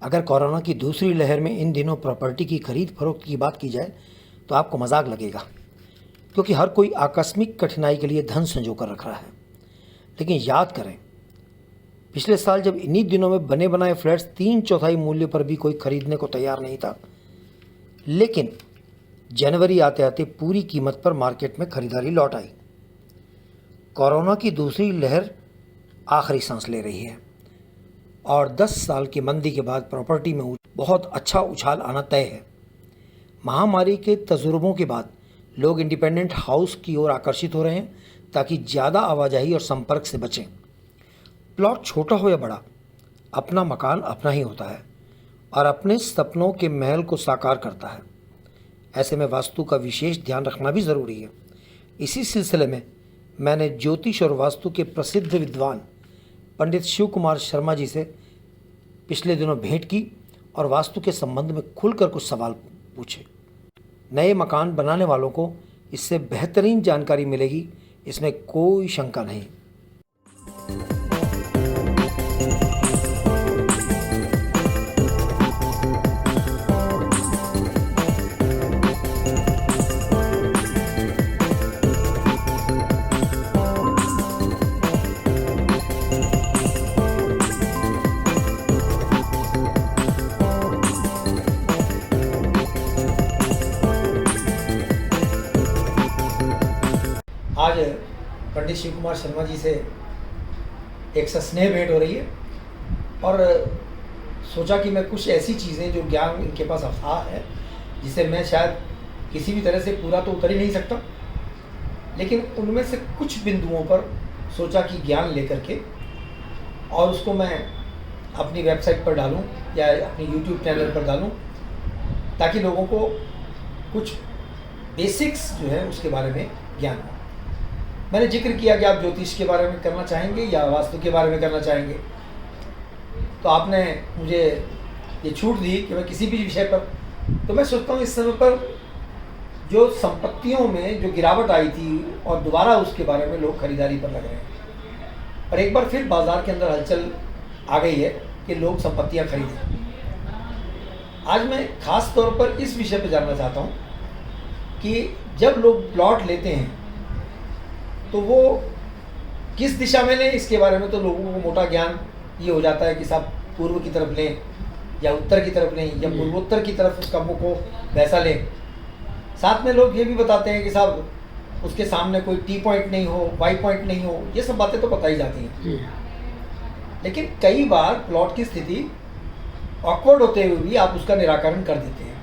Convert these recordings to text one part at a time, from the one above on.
अगर कोरोना की दूसरी लहर में इन दिनों प्रॉपर्टी की खरीद फरोख्त की बात की जाए तो आपको मजाक लगेगा, क्योंकि हर कोई आकस्मिक कठिनाई के लिए धन संजो कर रख रहा है। लेकिन याद करें, पिछले साल जब इन्हीं दिनों में बने बनाए फ्लैट्स 3/4 मूल्य पर भी कोई खरीदने को तैयार नहीं था, लेकिन जनवरी आते आते पूरी कीमत पर मार्केट में खरीदारी लौट आई। कोरोना की दूसरी लहर आखिरी सांस ले रही है और 10 साल की मंदी के बाद प्रॉपर्टी में बहुत अच्छा उछाल आना तय है। महामारी के तजुर्बों के बाद लोग इंडिपेंडेंट हाउस की ओर आकर्षित हो रहे हैं ताकि ज़्यादा आवाजाही और संपर्क से बचें। प्लॉट छोटा हो या बड़ा, अपना मकान अपना ही होता है और अपने सपनों के महल को साकार करता है। ऐसे में वास्तु का विशेष ध्यान रखना भी ज़रूरी है। इसी सिलसिले में मैंने ज्योतिष और वास्तु के प्रसिद्ध विद्वान पंडित शिव कुमार शर्मा जी से पिछले दिनों भेंट की और वास्तु के संबंध में खुलकर कुछ सवाल पूछे। नए मकान बनाने वालों को इससे बेहतरीन जानकारी मिलेगी, इसमें कोई शंका नहीं। आज पंडित शिव कुमार शर्मा जी से एक सस्नेह भेंट हो रही है और सोचा कि मैं कुछ ऐसी चीज़ें जो ज्ञान इनके पास अथाह है, जिसे मैं शायद किसी भी तरह से पूरा तो उतर ही नहीं सकता, लेकिन उनमें से कुछ बिंदुओं पर सोचा कि ज्ञान लेकर के और उसको मैं अपनी वेबसाइट पर डालूं या अपनी यूट्यूब चैनल पर डालूं, ताकि लोगों को कुछ बेसिक्स जो है उसके बारे में ज्ञान हो। मैंने जिक्र किया कि आप ज्योतिष के बारे में करना चाहेंगे या वास्तु के बारे में करना चाहेंगे, तो आपने मुझे ये छूट दी कि मैं किसी भी विषय पर, तो मैं सोचता हूँ इस समय पर जो संपत्तियों में जो गिरावट आई थी और दोबारा उसके बारे में लोग खरीदारी पर लग रहे हैं और एक बार फिर बाजार के अंदर हलचल आ गई है कि लोग संपत्तियाँ खरीदें। आज मैं खास तौर पर इस विषय पर जानना चाहता हूँ कि जब लोग प्लॉट लेते हैं तो वो किस दिशा में लें, इसके बारे में तो लोगों को मोटा ज्ञान ये हो जाता है कि साहब पूर्व की तरफ लें या उत्तर की तरफ लें या पूर्वोत्तर की तरफ उसका मुख हो वैसा लें। साथ में लोग ये भी बताते हैं कि साहब उसके सामने कोई टी पॉइंट नहीं हो, वाई पॉइंट नहीं हो, ये सब बातें तो पता ही जाती हैं। लेकिन कई बार प्लॉट की स्थिति ऑकवर्ड होते हुए भी आप उसका निराकरण कर देते हैं,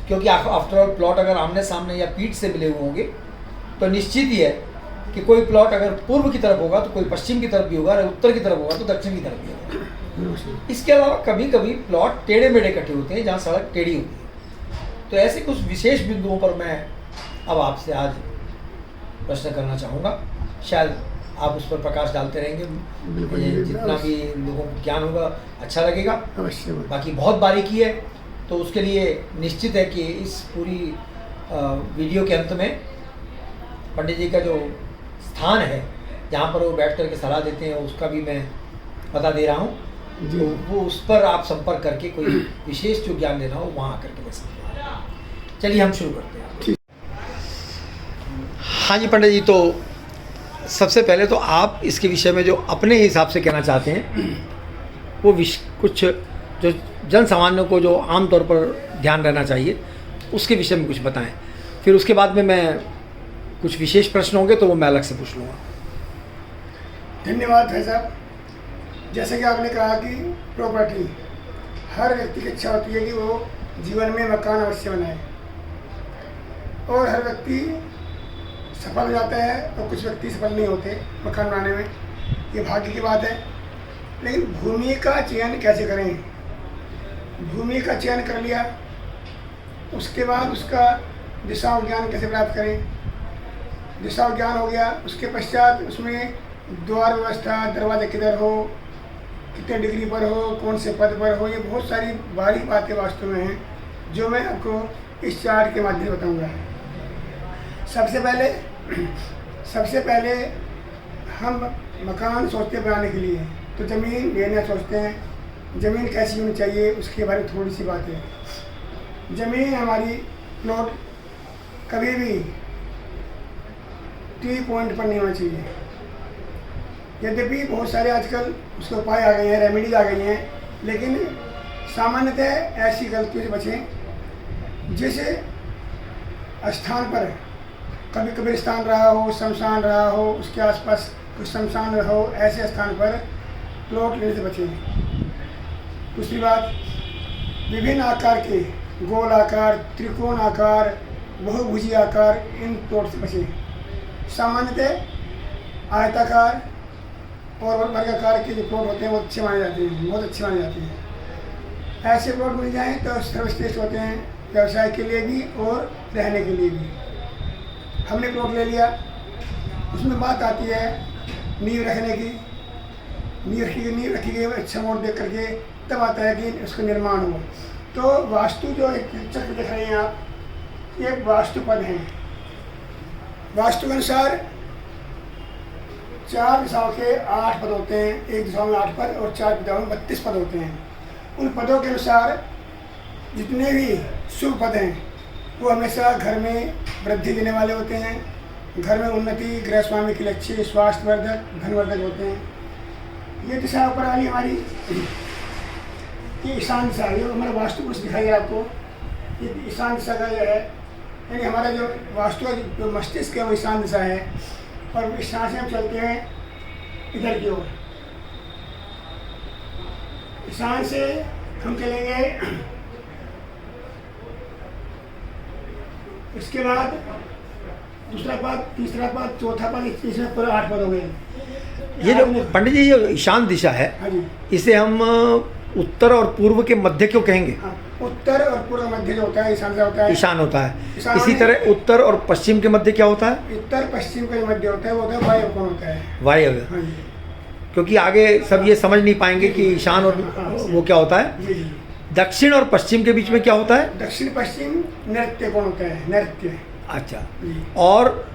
क्योंकि आफ्टर ऑल प्लॉट अगर आमने सामने या पीठ से मिले हुए होंगे तो निश्चित ही है कि कोई प्लॉट अगर पूर्व की तरफ होगा तो कोई पश्चिम की तरफ भी होगा, अगर उत्तर की तरफ होगा तो दक्षिण की तरफ भी होगा। इसके अलावा कभी कभी प्लॉट टेढ़े मेढ़े कटे होते हैं जहाँ सड़क टेढ़ी होती है। तो ऐसे कुछ विशेष बिंदुओं पर मैं अब आपसे आज प्रश्न करना चाहूँगा, शायद आप उस पर प्रकाश डालते रहेंगे। जितना भी लोगों को ज्ञान होगा अच्छा लगेगा। बाकी बहुत बारीकी है तो उसके लिए निश्चित है कि इस पूरी वीडियो के अंत में पंडित जी का जो स्थान है जहाँ पर वो बैठ कर के सलाह देते हैं उसका भी मैं बता दे रहा हूँ, तो वो उस पर आप संपर्क करके कोई विशेष जो ज्ञान लेना हो वहाँ आकर के ले सकते हैं। चलिए हम शुरू करते हैं। हाँ जी पंडित जी, तो सबसे पहले तो आप इसके विषय में जो अपने हिसाब से कहना चाहते हैं वो कुछ जो जन सामान्य को जो आम तौर पर ध्यान रहना चाहिए उसके विषय में कुछ बताएं। फिर उसके बाद में मैं कुछ विशेष प्रश्न होंगे तो वो मैं अलग से पूछ लूँगा। धन्यवाद भाई साहब। जैसे कि आपने कहा कि प्रॉपर्टी हर व्यक्ति की इच्छा होती है कि वो जीवन में मकान अवश्य बनाए और हर व्यक्ति सफल हो जाता है और कुछ व्यक्ति सफल नहीं होते मकान बनाने में, ये भाग्य की बात है। लेकिन भूमि का चयन कैसे करें? भूमि का चयन कर लिया, उसके बाद उसका दिशा ज्ञान कैसे प्राप्त करें? दिशा ज्ञान हो गया, उसके पश्चात उसमें द्वार व्यवस्था, दरवाजे किधर हो, कितने डिग्री पर हो, कौन से पद पर हो, ये बहुत सारी बारीक बातें वास्तव में हैं जो मैं आपको इस चार्ट के माध्यम से बताऊंगा। सबसे पहले हम मकान सोचते बनाने के लिए तो ज़मीन लेना सोचते हैं, ज़मीन कैसी होनी चाहिए उसके बारे में थोड़ी सी बातें। ज़मीन हमारी प्लॉट कभी भी टी पॉइंट पर नहीं होना चाहिए। यद्यपि बहुत सारे आजकल उसके उपाय आ गए हैं, रेमेडीज आ गई हैं, लेकिन सामान्यतः ऐसी गलतियों से बचें। जिस स्थान पर कभी कब्रिस्तान रहा हो, शमशान रहा हो, उसके आसपास कुछ शमशान रहा हो, ऐसे स्थान पर प्लॉट लेने से बचें। दूसरी बात, विभिन्न आकार के गोल आकार, त्रिकोण आकार, बहुभुजी आकार, इन प्लॉट से बचें। सामान्यतः आयताकार और वर्गाकार के जो प्लॉट होते हैं वो अच्छे माने जाते हैं, बहुत अच्छे माने जाते हैं। ऐसे प्लॉट मिल जाएँ तो सर्वश्रेष्ठ होते हैं, व्यवसाय के लिए भी और रहने के लिए भी। हमने प्लॉट ले लिया, उसमें बात आती है नींव रखने की। नींव रखी गई अच्छा मोड़ देख करके तब आता है कि उसका निर्माण हो। तो वास्तु जो एक चक्र देख रहे हैं आप, ये वास्तु पद हैं। वास्तु के अनुसार 4 दिशाओं के 8 पद होते हैं, एक दिशा में 8 पद और 4 दिशाओं में 32 पद होते हैं। उन पदों के अनुसार जितने भी शुभ पद हैं वो हमेशा घर में वृद्धि देने वाले होते हैं, घर में उन्नति, गृह स्वामी के लिए अच्छे, स्वास्थ्यवर्धक, धनवर्धक होते हैं। ये दिशा ऊपर वाली हमारी ये ईशान दिशा है, हमारा वास्तु कुछ दिखाई दे आपको। ये ईशान दिशा का ये है, यानी हमारा जो वास्तु का जो मस्तिष्क है वो ईशान दिशा है। और ईशान से हम चलते हैं इधर की ओर। ईशान से हम चलेंगे, इसके बाद दूसरा पद, तीसरा पद, चौथा पद, तीसरा पूरा 8 पद हो गए। ये जो पंडित जी ये ईशान दिशा है, हाँ जी, इसे हम उत्तर और पूर्व के मध्य क्यों कहेंगे? हाँ, उत्तर और पूर्व मध्य जो होता है ईशान से होता है। ईशान होता है। ईशान इसी तरह उत्तर और पश्चिम के मध्य क्या होता है? उत्तर पश्चिम का जो मध्य होता है वो होता है वायव्य कोण होता है। वायव्य। हाँ जी, क्योंकि आगे सब ये समझ नहीं पाएंगे कि ईशान और वो क्या होता है। जी जी। दक्षिण और पश्चिम के बीच में क्या होता है? दक्षिण पश्चिम नृत्य कोण होता है, नृत्य। अच्छा। जी और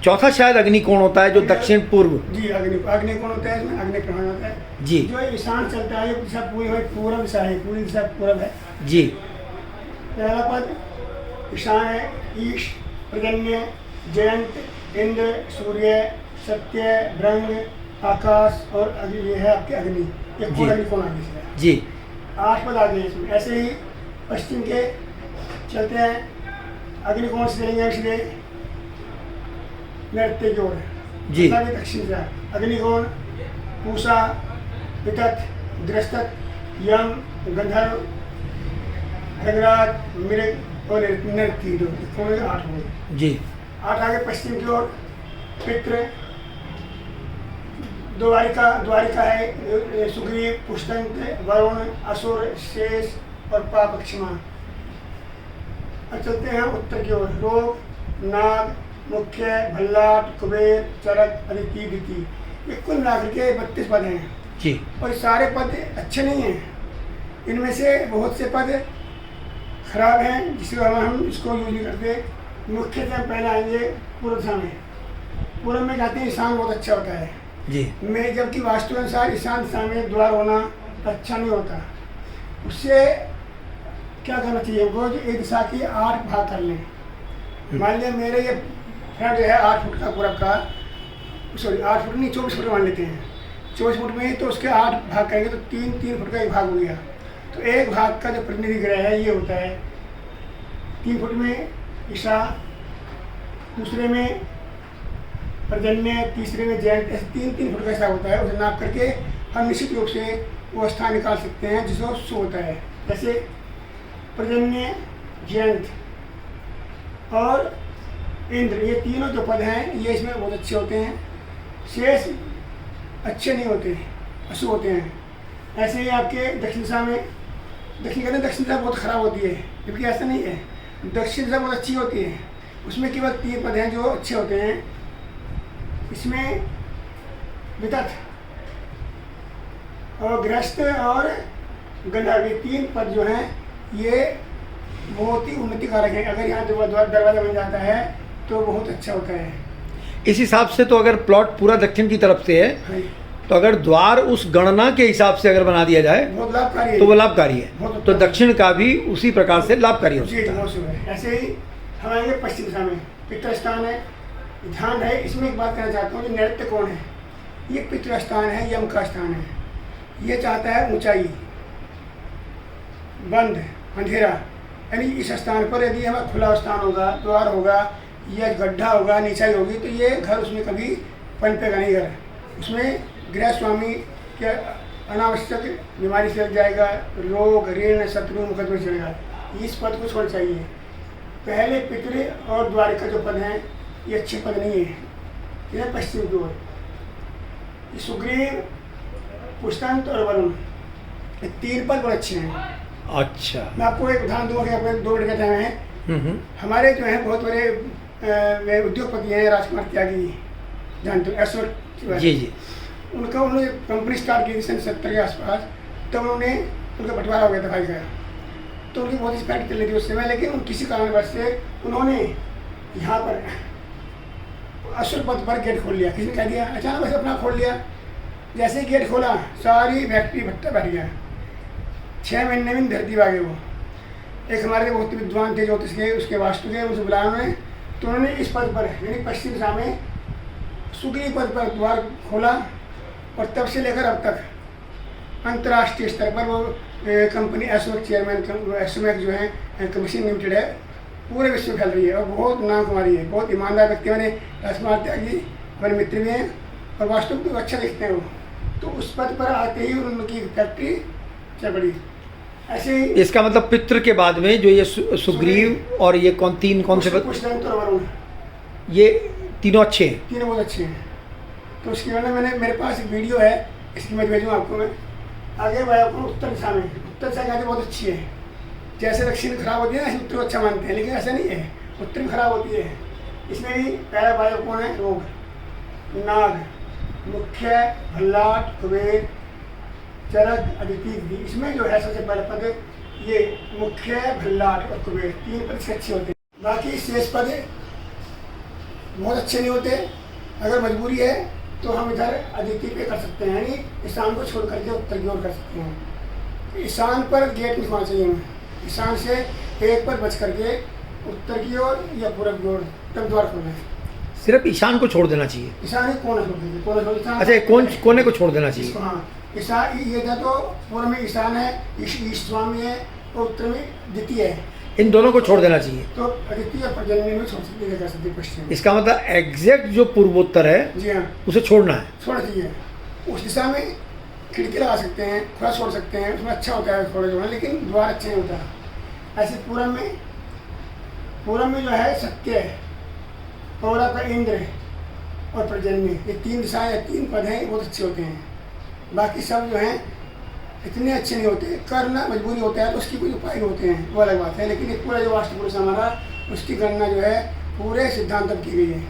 चौथा शायद अग्निकोण होता है जो दक्षिण पूर्व। जी, अग्नि कोण होता है, इसमें अग्नि ग्रहण होता है। जी जो ईशान चलता है ये दिशा पूरी पूर्व दिशा है, पूरी दिशा पूर्व है। जी। पहला पद ईशान है, ईश, पर्जन्य, जयंत, इंद्र, सूर्य, सत्य, ब्रह्म, आकाश और अग्नि। ये है आपके अग्नि, ये जी। अग्निकोण आगे से है। जी 8 पद आगे इसमें। ऐसे ही पश्चिम के चलते हैं, अग्निकोण से चलेंगे इसलिए नृत्य की ओर। जी। दक्षिण से अग्निकोण, पूषा, वितत, दृष्टत, यम, गंधर्व, खगराज, मृग और नृत्य। 8 हो गए। जी। 8 आगे पश्चिम की ओर पितृ, द्वारिका है, सुग्रीव, पुष्टंत, वरुण, असुर, शेष और पाप क्षमा। अब चलते हैं उत्तर की ओर। रोग, नाग, मुख्य, भल्लाट, कुबेर, चरक, अदिति, दिति। ये कुल मिलाकर के 32 पद हैं। जी। और सारे पद अच्छे नहीं हैं, इनमें से बहुत से पद खराब हैं जिसको हम इसको यूज नहीं करते। मुख्य से हम पहले आएंगे पूर्व दिशा में। पूर्व में कहते हैं ईशान बहुत अच्छा होता है। जी। में जबकि वास्तु अनुसार ईशान दिशा में द्वार होना अच्छा नहीं होता। उससे क्या करना चाहिए हमको, जो एक दिशा की 8 भाग कर लें। मान लिया मेरे ये फ्रंट जो है 8 फुट का पूरब का, सॉरी 8 फुट नहीं 24 फुट मान लेते हैं। 24 फुट में तो उसके 8 भाग करेंगे तो 3 फुट का एक भाग हो गया। तो एक भाग का जो प्रतिनिधि ग्रह है ये होता है 3 फुट में ईशा, दूसरे में पर्जन्य, तीसरे में जयंत। 3 फुट का हिसाब होता है। उसे नाप करके हम निश्चित रूप से वो स्थान निकाल सकते हैं जिसको शुभ होता है। जैसे पर्जन्य, जयंत और इंद्र, ये तीनों जो पद हैं ये इसमें बहुत अच्छे होते हैं। शेष अच्छे नहीं होते, अशुभ होते हैं। ऐसे ही आपके दक्षिण दिशा में, दक्षिण कहते हैं दक्षिण दिशा बहुत खराब होती है, जबकि ऐसा नहीं है। दक्षिण दिशा बहुत अच्छी होती है, उसमें केवल 3 पद हैं जो अच्छे होते हैं। इसमें वितत और गृहस्थ और गंधर्व, 3 पद जो हैं ये बहुत ही उन्नति कारक है। अगर यहाँ दरवाजा बन जाता है तो बहुत अच्छा होता है। इस हिसाब से तो अगर प्लॉट पूरा दक्षिण की तरफ से है हाँ। तो अगर द्वार उस गणना के हिसाब से अगर बना दिया जाए बहुत लाभकारी है। तो वो लाभकारी है। बहुत तो दक्षिण का भी उसी प्रकार से लाभकारी हो जी सकता है। बहुत शुभ है। ऐसे ही हम आएंगे पश्चिम दिशा में, पितृ स्थान है, ध्यान है। इसमें एक बात कहना चाहता हूँ कि नैऋत्य कोण है, ये पितृ स्थान है, यम का स्थान है। ये चाहता है ऊंचाई, बंद, अंधेरा। यानी इस स्थान पर यदि हमारा खुला स्थान होगा, द्वार होगा या गड्ढा होगा, नीचाई होगी, तो ये घर उसमें कभी पनपेगा नहीं। घर उसमें गृह स्वामी के अनावश्यक बीमारी से लग जाएगा, रोग, ऋण, शत्रु, मुकदमे चलेगा। इस पद को छोड़ना चाहिए। पहले पितृ और द्वारिका जो पद हैं ये अच्छे पद नहीं है, ये पश्चिम की ओर। सुग्रीव, पुष्टंत और वरुण, ये 3 पद बहुत अच्छे हैं। अच्छा, मैं आपको एक उदाहरण दूंगा कि आपको 2 मिनट का टाइम है। हमारे जो है बहुत बड़े वे उद्योगपति हैं, राजकुमार त्यागी, जानते हो, ऐश्वर्य जी जी। उनका उन्होंने कंपनी स्टार्ट की थी सन 70 के आसपास। तब उन्होंने उनका बंटवारा हो गया था भाई का, तो उनकी बहुत स्पैड चल रही थी उस समय। लेकिन किसी कारणवश से उन्होंने यहाँ पर अश्वर पथ पर गेट खोल लिया। किसी ने कह दिया, अचानक वैसे अपना खोल लिया। जैसे ही गेट खोला, सारी फैक्ट्री भट्टा बैठ गया। 6 महीने में धरती भागे वो। एक हमारे बहुत विद्वान थे ज्योतिष के, उसके वास्तु के, उसे बुलाया उन्होंने। तो उन्होंने इस पद पर यानी पश्चिम दिशा में सुग्रीव पद पर द्वार खोला, और तब से लेकर अब तक अंतर्राष्ट्रीय स्तर पर वो कंपनी एसोमेक चेयरमैन, एसोमेक जो है मशीन लिमिटेड है, पूरे विश्व में फैल रही है और बहुत नाम कमारी है। बहुत ईमानदार व्यक्ति, मैंने राजकुमार त्यागी हमारे मित्र भी हैं और वास्तव में अच्छा देखते हैं वो। तो उस पद पर आते ही उनकी फैक्ट्री चल पड़ी। ऐसे ही इसका मतलब पितृ के बाद में जो ये सुग्रीव और ये कौन से पद, पुष्टंत और वरुण, ये तीनों अच्छे हैं। तीनों बहुत अच्छे हैं। तो उसकी वजह मैंने, मेरे पास एक वीडियो है, इसकी मैं भेजूँ आपको। मैं आगे मैं आपको उत्तर दिशा में, उत्तर दिशा कहते बहुत अच्छी है। जैसे दक्षिण खराब होती है ना, उत्तर अच्छा मानते हैं, लेकिन ऐसा नहीं है, उत्तर भी खराब होती है। इसमें भी पहला वायु कौन है? रोग, नाग, मुख्य, भल्लाट, कुबेर, चरक, अदिति। इसमें जो है सबसे पहला पद ये मुख्य, भल्लाट और कुबेर, 3 पद से अच्छे होते हैं। बाकी शेष पद बहुत अच्छे नहीं होते। अगर मजबूरी है तो हम इधर अदिति पे कर सकते हैं, यानी ईशान को छोड़ करके उत्तर की ओर कर सकते हैं। ईशान पर गेट नहीं खोलना चाहिए हमें, ईशान से एक पर बच करके उत्तर की ओर या पूरब की ओर तब द्वार खोलना है। सिर्फ ईशान को छोड़ देना चाहिए। ईशान ही कोना छोड़ दीजिए, अच्छा, कोने को छोड़ देना चाहिए। हाँ, ईशान ये था तो पूर्व में ईशान है, ईश स्वामी है, और उत्तर में द्वितीय है। इन दोनों को छोड़ देना चाहिए। तो अदिति और पर्जन्य में छोड़ सकते, कर सकते पश्चिम। इसका मतलब एग्जैक्ट जो पूर्वोत्तर है, जी हाँ, उसे छोड़ना है। छोड़ना चाहिए। उस दिशा में खिड़की लगा सकते हैं, खुला छोड़ सकते हैं, उसमें अच्छा होता है थोड़ा जो है, लेकिन द्वार अच्छा नहीं होता। ऐसे पूरब में जो है सत्य है, और आपका इंद्र और पर्जन्य, ये 3 दिशाएं, 3 पद हैं, बहुत अच्छे होते हैं। बाकी सब जो हैं इतने अच्छे नहीं होते। करना मजबूरी होता है तो उसकी कोई उपाय होते हैं, वो अलग बात है। लेकिन एक पूरा जो वास्तुपुरुष हमारा, उसकी गणना जो है पूरे सिद्धांत की गई है।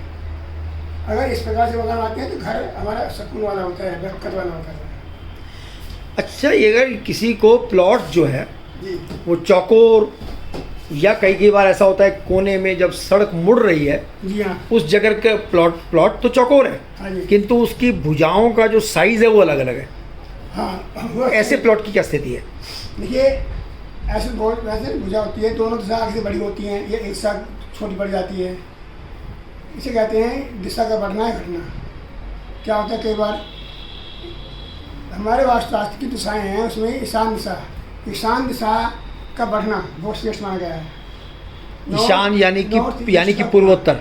अगर इस प्रकार से मकान आते हैं तो घर हमारा सुकून वाला होता है, बरकत वाला होता है। अच्छा, ये अगर किसी को प्लॉट जो है जी, वो चौकोर, या कई बार ऐसा होता है कोने में जब सड़क मुड़ रही है, जी हाँ, उस जगह के प्लॉट तो चौकोर है, हाँ जी, किंतु उसकी भुजाओं का जो साइज है वो अलग अलग है। हाँ, वो ऐसे प्लॉट की क्या स्थिति है? देखिए, ऐसे बहुत वैसे भुजा होती है, दोनों दिशा आगे से बड़ी होती हैं, ये एक साथ छोटी पड़ जाती है। इसे कहते हैं दिशा का बढ़ना है घटना। क्या होता है, कई बार हमारे वास्तु की दिशाएं हैं, उसमें ईशान दिशा का बढ़ना बहुत श्रेष्ठ माना गया है। ईशान यानी कि पूर्वोत्तर।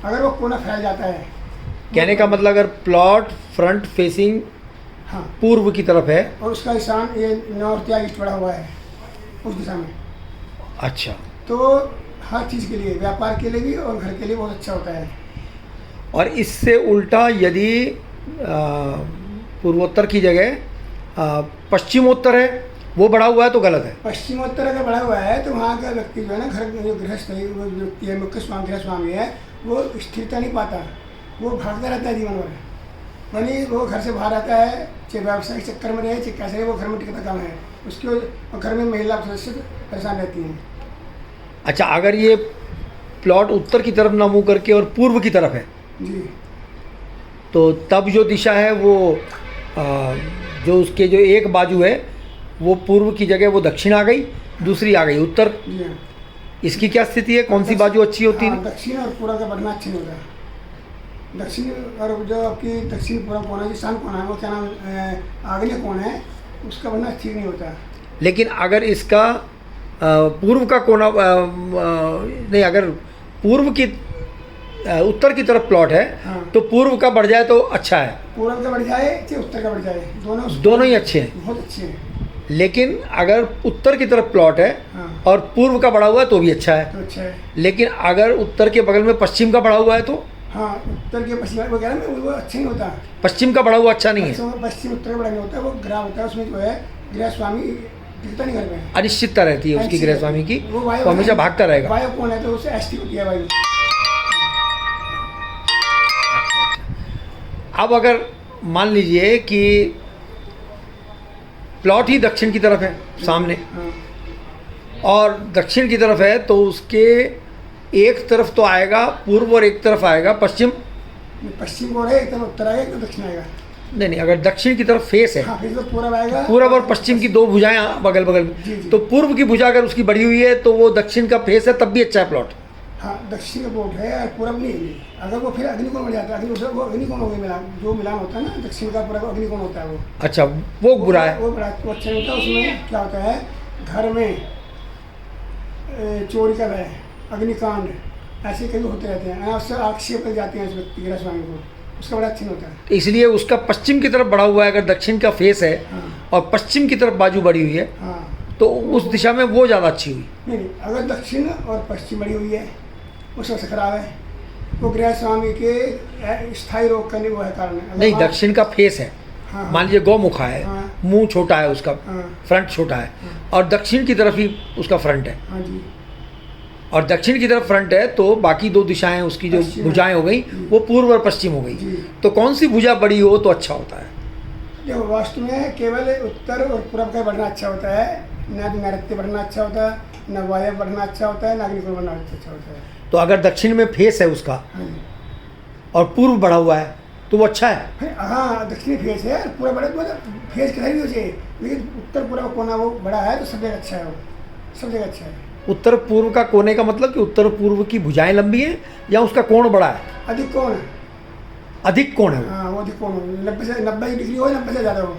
अगर वो कोना फैल जाता है, कहने का मतलब अगर प्लॉट फ्रंट फेसिंग हाँ, पूर्व की तरफ है और उसका ईशान ये नॉर्थ या ईस्ट बढ़ा हुआ है उस दिशा में, अच्छा, तो हर चीज़ के लिए, व्यापार के लिए भी और घर के लिए बहुत अच्छा होता है। और इससे उल्टा यदि पूर्वोत्तर की जगह पश्चिमोत्तर है, वो बढ़ा हुआ है तो गलत है। पश्चिमोत्तर अगर बढ़ा हुआ है तो वहाँ का व्यक्ति जो है ना, घर जो गृहस्थ है, वो व्यक्ति है, मुख्य स्वामी गृह स्वामी है, वो स्थिरता नहीं पाता, वो भागता रहता है जीवन भर। यानी वो घर से बाहर आता है, चाहे व्यावसायिक चक्कर में रहे, चाहे कैसे रहे, वो घर में टिकता कम है, उसके घर में महिला सदस्य परेशान रहती हैं। अच्छा, अगर ये प्लॉट उत्तर की तरफ ना मुँह करके और पूर्व की तरफ है, जी, तो तब जो दिशा है वो जो उसके जो एक बाजू है वो पूर्व की जगह वो दक्षिण आ गई, दूसरी आ गई उत्तर। जी हाँ। इसकी क्या स्थिति है, कौन सी बाजू अच्छी होती है? दक्षिण और पूर्व का बढ़ना अच्छा नहीं होता है। दक्षिण और जो आपकी दक्षिण पूर्व कोण है, ईशान कोण है, वो क्या नाम आग्नेय कोण है, उसका बढ़ना ठीक नहीं होता। लेकिन अगर इसका पूर्व का कोना नहीं, अगर पूर्व की उत्तर की तरफ प्लॉट है हाँ। तो पूर्व का बढ़ जाए तो अच्छा है, पूर्व का बढ़ जाए चाहे उत्तर का बढ़ जाए, दोनों ही अच्छे हैं। बहुत अच्छे हैं। लेकिन अगर उत्तर की तरफ प्लॉट है हाँ। और पूर्व का बढ़ा हुआ है तो भी अच्छा है। तो अच्छा है। लेकिन अगर उत्तर के बगल में पश्चिम का बढ़ा हुआ है तो हाँ, उत्तर के पश्चिम वगैरह में वो अच्छा नहीं होता। पश्चिम का बढ़ा हुआ अच्छा नहीं है। पश्चिम उत्तर का बढ़ा नहीं होता, वो ग्रह होता है, उसमें जो है गृह स्वामी दिखता नहीं घर में, अनिश्चितता रहती है उसकी गृह स्वामी की, वो वायु वो हमेशा भागता रहेगा। वायु कौन है तो उसे एष्टि होती है वायु। अब अगर मान लीजिए कि प्लॉट ही दक्षिण की तरफ है सामने, हाँ। और दक्षिण की तरफ है तो उसके एक तरफ तो आएगा पूर्व और एक तरफ आएगा पश्चिम। पश्चिम को है, एक तरफ उत्तर आएगा, एक तरफ दक्षिण आएगा। नहीं, अगर दक्षिण की तरफ फेस है, हाँ, फिर तो पूरब आएगा। पूरब और पश्चिम की दो भुजाएं बगल बगल जी, में, जी। तो पूर्व की भुजा अगर उसकी बढ़ी हुई है तो वो दक्षिण का फेस है, तब भी अच्छा है प्लॉट। हाँ, दक्षिण का बोट है और पूरब नहीं है। अगर वो फिर अग्निकोण बढ़ जाता है, वो अग्निकोण हो गया मिलान, जो मिलान होता है ना दक्षिण का पूरब अग्निकोण होता है वो। अच्छा, वो बुरा है। वो बड़ा वो अच्छा नहीं होता। उसमें क्या होता है, घर में चोरी का भय, अग्निकांड, ऐसे कई होते रहते हैं, अवसर आक्षेप लग जाते हैं इस व्यक्ति के स्वामी को, उसका बड़ा अच्छा नहीं होता है। तो इसलिए उसका पश्चिम की तरफ बढ़ा हुआ है, अगर दक्षिण का फेस है हाँ। और पश्चिम की तरफ बाजू बढ़ी हुई है हाँ, तो उस दिशा में वो ज़्यादा अच्छी हुई। नहीं, अगर दक्षिण और पश्चिम बढ़ी हुई है वो सबसे खराब है, वो गृह स्वामी के स्थायी रोग का वो है कारण है। नहीं, दक्षिण का फेस है, हाँ, मान लीजिए गौमुखा है, हाँ। मुंह छोटा है उसका, हाँ। फ्रंट छोटा है, और दक्षिण की तरफ ही उसका फ्रंट है, हाँ जी, और दक्षिण की तरफ फ्रंट है तो बाकी दो दिशाएं उसकी जो पश्चिम। भुजाएं हो गई वो पूर्व और पश्चिम हो गई। जी। तो कौन सी भुजा बड़ी हो तो अच्छा होता है? देखो वास्तु में केवल उत्तर और पूरब का बढ़ना अच्छा होता है, न नैऋत्य बढ़ना अच्छा होता है, न वायव्य बढ़ना अच्छा होता है, न अग्निकोण बढ़ना अच्छा होता है। तो अगर दक्षिण में फेस है उसका हाँ जी। और पूर्व बढ़ा हुआ है तो वो अच्छा है। फिर हाँ, दक्षिणी फेस है, पूरा बड़ा मतलब फेस किधर भी हो जाए, लेकिन उत्तर पूर्व कोना वो बड़ा है तो सब जगह अच्छा है, वो सब जगह अच्छा है। उत्तर पूर्व का कोने का मतलब कि उत्तर पूर्व की भुजाएं लंबी हैं या उसका कोण बड़ा है? अधिक कोण है। अधिक कोण है वो। हाँ, वो अधिक कोण हो, 90 डिग्री हो, 90 से ज़्यादा हो।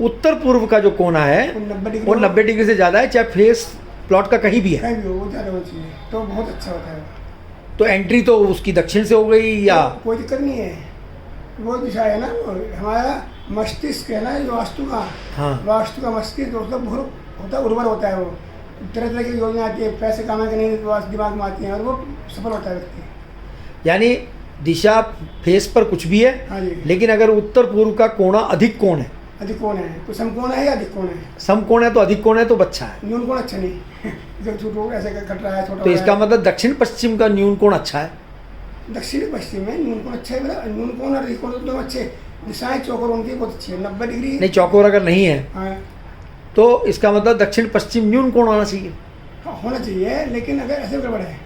उत्तर पूर्व का जो कोना है वो 90 डिग्री वो हो, 90 डिग्री से ज़्यादा है, चाहे फेस प्लॉट का कहीं भी है। कहीं भी हो वो ज़्यादा होना चाहिए, तो बहुत अच्छा होता है। तो एंट्री तो उसकी दक्षिण से हो गई या? कोई दिक्कत नहीं है, वो दिशा है ना, वो हमारा मस्तिष्क है ना, जो वास्तु का, हाँ। वास्तु का मस्तिष्क उसका बहुत होता है, उर्वर होता है। वो तरह तरह की योजना आती है, पैसे कमाने के नहीं दिमाग में आती हैं और वो सफल होता है व्यक्ति। यानी दिशा फेस पर कुछ भी है, हाँ जी। लेकिन अगर उत्तर पूर्व का कोना अधिक कोण है, अधिक कोण है तो समकोण है या अधिक कोण है? समकोण है तो अधिक कोण है तो अच्छा है। न्यून कोण अच्छा नहीं जो छोटा ऐसे कट रहा है, छोटा तो हो इसका रहा है। मतलब दक्षिण पश्चिम का न्यून कोण अच्छा है। दक्षिण पश्चिम में न्यून कोण अच्छा है, मतलब न्यून कोण और अधिक कोण दोनों अच्छे, दिशाएं चौकोर उनकी बहुत अच्छी है, 90 डिग्री। नहीं, चौकोर अगर नहीं है हाँ, तो इसका मतलब दक्षिण पश्चिम न्यून कोण होना चाहिए। हाँ, होना चाहिए, लेकिन अगर ऐसे गड़बड़ है,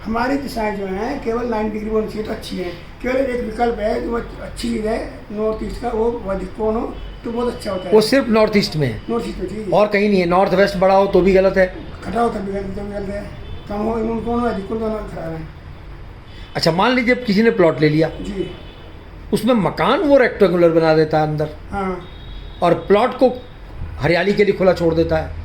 हमारी दिशाएं जो हैं केवल 90 डिग्री होनी चाहिए तो अच्छी है। केवल एक विकल्प है जो अच्छी चीज़ है नॉर्थ ईस्ट का, वो अधिक कोण हो तो बहुत अच्छा होता है। वो सिर्फ नॉर्थ ईस्ट में है नॉर्थ ईस्ट में ठीक है, और कहीं नहीं है। नॉर्थ वेस्ट बड़ा हो तो भी गलत है। खड़ा हो तब भी गलत है, कम हो न्यून कोण हो अधिक कोण दोनों खराब है। अच्छा, मान लीजिए किसी ने प्लॉट ले लिया, जी उसमें मकान वो रेक्टेंगुलर बना देता है अंदर हाँ, और प्लॉट को हरियाली के लिए खुला छोड़ देता है,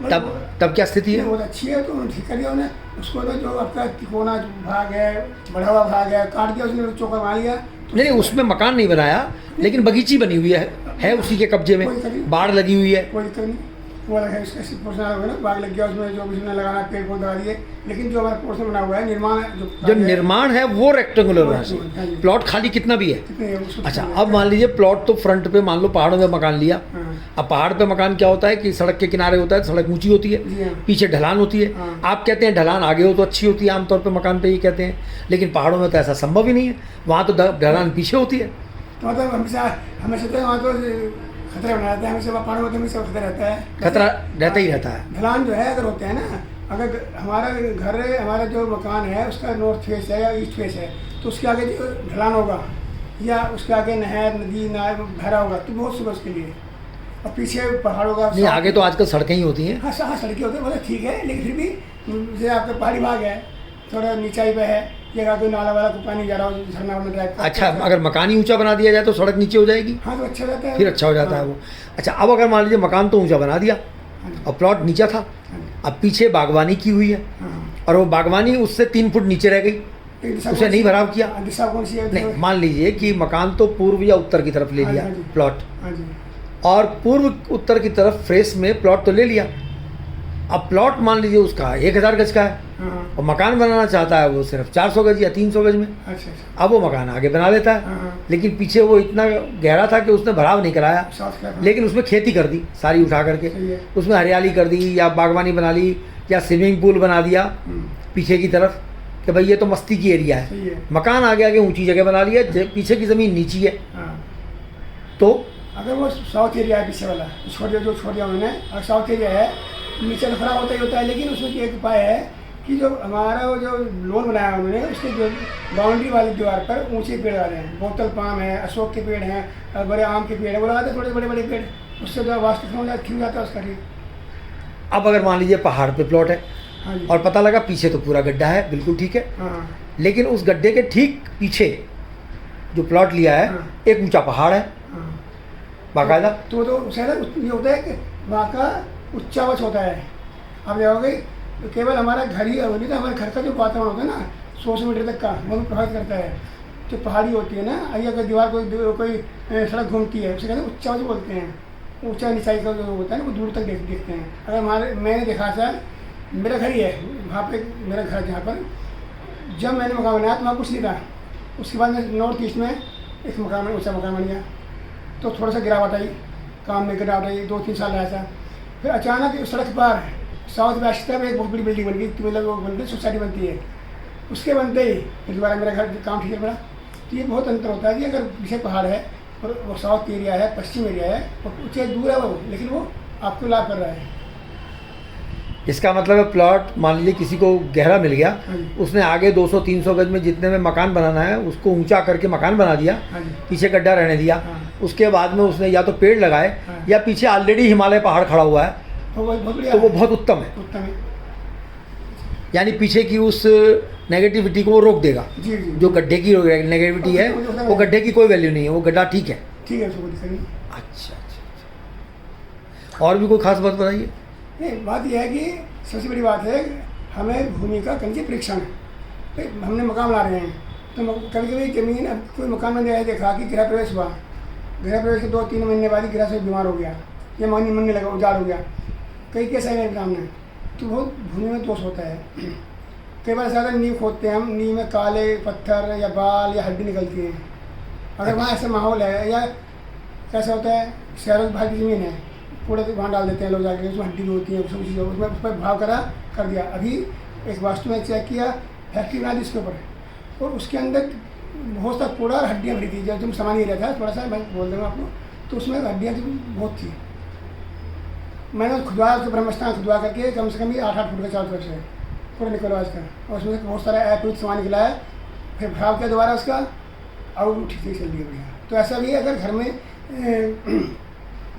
तब क्या स्थिति है? बहुत अच्छी है, तो ठीक कर दिया उन्हें। उसको तो जो आपका तिकोना भाग है, बढ़ा हुआ भाग है, काट दिया उसने, चौका मार लिया। नहीं, उसमें मकान नहीं बनाया, लेकिन बगीची बनी हुई है उसी के कब्जे में, बाढ़ लगी हुई है। कोई दिक्कत नहीं, वो अलग है, इसका पोर्शन अलग है ना, बाग लग गया उसमें, जो भी उसने लगाना पेड़ पौधे लगा दिए, लेकिन जो हमारा पोर्शन बना हुआ है निर्माण जो निर्माण है वो रेक्टेंगुलर होना हाँ चाहिए, जी। प्लॉट खाली कितना भी है। कितने हैं उसको अच्छा, कितने अब मान लीजिए प्लॉट तो फ्रंट पे मान लो पहाड़ों में मकान लिया। हाँ। अब पहाड़ पे मकान क्या होता है कि सड़क के किनारे होता है, सड़क ऊंची होती जी है, हाँ। पीछे ढलान होती है। हाँ। आप कहते हैं ढलान आगे हो तो अच्छी होती है, आमतौर पे मकान पे ही कहते हैं, लेकिन पहाड़ों में तो ऐसा संभव ही नहीं है, वहाँ तो ढलान पीछे होती है। तो मतलब हमेशा तो वहाँ तो खतरा बना रहता है, हमेशा पहाड़ में तो हमेशा खतरा रहता है, खतरा रहता ही रहता है। ढलान जो है अगर होते हैं ना, अगर हमारा घर, हमारा जो मकान है उसका नॉर्थ फेस है या ईस्ट फेस है, तो उसके आगे जो ढलान होगा या उसके आगे नहर नदी नाल भरा होगा तो बहुत सुबह उसके लिए, और पीछे पहाड़ होगा। नहीं, आगे तो आजकल सड़कें ही होती हैं। हाँ सड़कें होती है, मतलब ठीक है, लेकिन फिर भी जैसे आपका पहाड़ी भाग है, थोड़ा नीचाई पे है, या कोई नाला वाला को पानी जा रहा हो, झरना वरना टाइप का। अच्छा, अगर मकान ही ऊंचा बना दिया जाए तो सड़क नीचे हो जाएगी। हाँ तो अच्छा रहता है, फिर अच्छा हो जाता है वो। अच्छा, अब अगर मान लीजिए मकान तो ऊंचा बना दिया और प्लॉट नीचा था, अब पीछे बागवानी की हुई है और वो बागवानी उससे 3 फुट नीचे रह गई, उसे नहीं भराव किया। दिशा कौन सी है? नहीं, मान लीजिए कि मकान तो पूर्व या उत्तर की तरफ ले लिया प्लॉट, और पूर्व उत्तर की तरफ फेस में प्लॉट तो ले लिया। अब प्लॉट मान लीजिए उसका 1000 गज का है और मकान बनाना चाहता है वो सिर्फ 400 गज या 300 गज में। अच्छा। अब वो मकान आगे बना लेता है, लेकिन पीछे वो इतना गहरा था कि उसने भराव नहीं कराया, लेकिन उसमें खेती कर दी सारी उठा करके, उसमें हरियाली कर दी या बागवानी बना ली या स्विमिंग पूल बना दिया पीछे की तरफ कि भाई ये तो मस्ती की एरिया है। मकान आगे आगे ऊंची जगह बना लिया, पीछे की ज़मीन नीची है। तो अगर वो साउथ एरिया है पीछे वाला जो छोड़ दिया उन्होंने, और साउथ एरिया है, नीचे तो खराब होता ही होता है, लेकिन उसमें एक उपाय है कि जो हमारा वो जो लोन बनाया उन्होंने, उसके जो बाउंड्री वाली दीवार पर ऊंचे पेड़ लगा हैं, बोतल पाम है, अशोक के पेड़ हैं, बड़े आम के पेड़ हैं, वो लगाते हैं, थोड़े बड़े बड़े पेड़, उससे जो वास्तु ठीक जाता है उसका। अब अगर मान लीजिए पहाड़ पे प्लॉट है हाँ और पता लगा पीछे तो पूरा गड्ढा है, बिल्कुल ठीक है, हाँ, लेकिन उस गड्ढे के ठीक पीछे जो प्लॉट लिया है एक ऊंचा पहाड़ है बाकायदा। तो शायद ये होता है कि वहाँ का उच्चावच होता है। आप जाओगे तो केवल हमारा घर ही नहीं, तो हमारे घर का जो वातावरण होता है ना 100 मीटर तक का, वो भी प्रभावित करता है। जो पहाड़ी होती है ना, या अगर दीवार कोई सड़क घूमती है, उसे कहते हैं उच्चावच बोलते हैं। ऊंचा निचाई का जो होता है ना वो दूर तक देखते हैं। अगर मैंने देखा था, मेरा घर ही है वहाँ पे, मेरा घर जहाँ पर जब मैंने मकान बनाया तो वहाँ कुछ नहीं था। उसके बाद मैं नॉर्थ ईस्ट में एक मकान ऊँचा मकान बन गया, तो थोड़ा सा गिरावट आई, काम में गिरावट आई, 2-3 साल रहा था। फिर अचानक सड़क पार साउथ वेस्ट में एक बहुत बड़ी बिल्डिंग बन गई, मतलब वो बन गई, सोसाइटी बनती है, उसके बनते ही फिर दोबारा मेरा घर काम ठीक पड़ा। तो ये बहुत अंतर होता है कि अगर पीछे पहाड़ है और वो साउथ एरिया है, पश्चिम एरिया है, और ऊँचे दूर है वो, लेकिन वो आपको लाभ कर रहा है। इसका मतलब है प्लॉट मान लीजिए किसी को गहरा मिल गया, उसने आगे 200-300 गज में जितने में मकान बनाना है उसको ऊंचा करके मकान बना दिया, पीछे गड्ढा रहने दिया, उसके बाद में उसने या तो पेड़ लगाए या पीछे ऑलरेडी हिमालय पहाड़ खड़ा हुआ है, तो वो बहुत उत्तम है। यानी पीछे की उस नेगेटिविटी को वो रोक देगा। जो गड्ढे की नेगेटिविटी है वो गड्ढे की कोई वैल्यू नहीं है, वो गड्ढा ठीक है। अच्छा, और भी कोई खास बात बताइए। नहीं, बात यह है कि सबसे बड़ी बात है हमें भूमि का कहीं परीक्षण। हमने मकान बना रहे हैं तो कभी कभी जमीन, अब कोई मकान में देखा कि गृह प्रवेश हुआ, गृह प्रवेश के 2-3 महीने बाद ही गृह से बीमार हो गया या मनने लगा, उजाड़ हो गया, कई केस है मेरे सामने। तो बहुत भूमि में दोष होता है। कई बार ज़्यादा नींव खोदते हैं हम, नींव में काले पत्थर या बाल या हड्डी निकलती है। अगर वहाँ ऐसा माहौल है, या कैसा होता है शहरों की बाहर की ज़मीन है, कूड़े वहाँ डाल देते हैं लोग जाके, उसमें हड्डी होती है, उसमें चीज़ें, उसमें उस पर भाव कर दिया। अभी एक वास्तु में चेक किया, फैक्ट्री बना दी उसके ऊपर, और उसके अंदर बहुत सा कूड़ा और हड्डियाँ भरी थी। जब तुम सामान ही रहता है थोड़ा सा, मैं बोल दूँगा आपको, तो उसमें हड्डियाँ बहुत थी। मैंने खुदवा उसको ब्रह्मस्थान खुदवा करके कम से कम भी 8-8 फुट का चारों तरफ से पूरा निकलवा इसका, और उसमें से बहुत सारा ऐप सामान निकला है। फिर भाव किया दोबारा उसका, और ठीक से चल रही है। तो ऐसा भी अगर घर में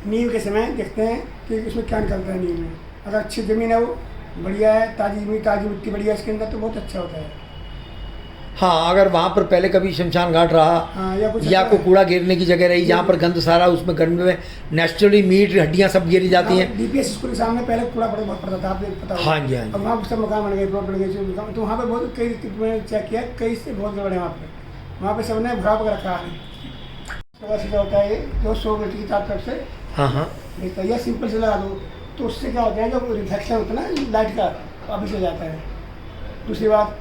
नींव के समय देखते हैं कि उसमें क्या निकलता है नींव में। अगर अच्छी ज़मीन है, वो बढ़िया है, ताज़ी मिट्टी बढ़िया है इसके अंदर, तो बहुत अच्छा होता है। हाँ, अगर वहाँ पर पहले कभी शमशान घाट रहा, हाँ, या कोई कूड़ा गिरने की जगह रही जहाँ पर गंद सारा, उसमें गंद में नेचुरली मीट हड्डियाँ सब गिरी जाती हैं। DPS स्कूल के सामने पहले कूड़ा बहुत पड़ता था, आपको पता होगा। हाँ जी, हाँ जी। अब वहाँ पर सब मकान बन गए, प्लॉट बन गए, तो वहाँ पर बहुत कई चेक किया, कई से बहुत गड़बड़ है वहाँ पर सबने भरा पकड़ रखा है। सीधा होता है जो 100 मीटर की चार तरफ से, हाँ, या सिंपल से लगा दो, तो उससे क्या होता है, जो रिफ्लेक्शन होता है ना लाइट का, अभी से जाता है। दूसरी बात,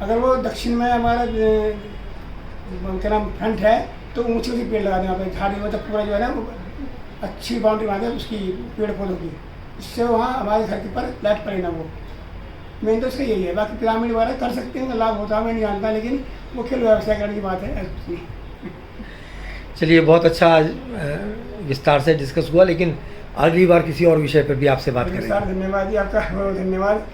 अगर वो दक्षिण में हमारा क्या नाम फ्रंट है, तो ऊँची ऊँची पेड़ लगा दें वहाँ पर, झाड़ी मतलब पूरा जो है ना अच्छी बाउंड्री बना दें उसकी, पेड़ पौधों की, इससे वहाँ हमारे घर के पर लाइट पड़े ना। वो मेन तो इसका यही है। बाकी पिरामिड वगैरह कर सकते हैं, लाभ होता है, मैं नहीं जानता, लेकिन वो खेल व्यवसाय करने की बात है। चलिए, बहुत अच्छा विस्तार से डिस्कस हुआ, लेकिन अगली बार किसी और विषय पर भी आपसे बात करेंगे। धन्यवाद जी, आपका बहुत धन्यवाद।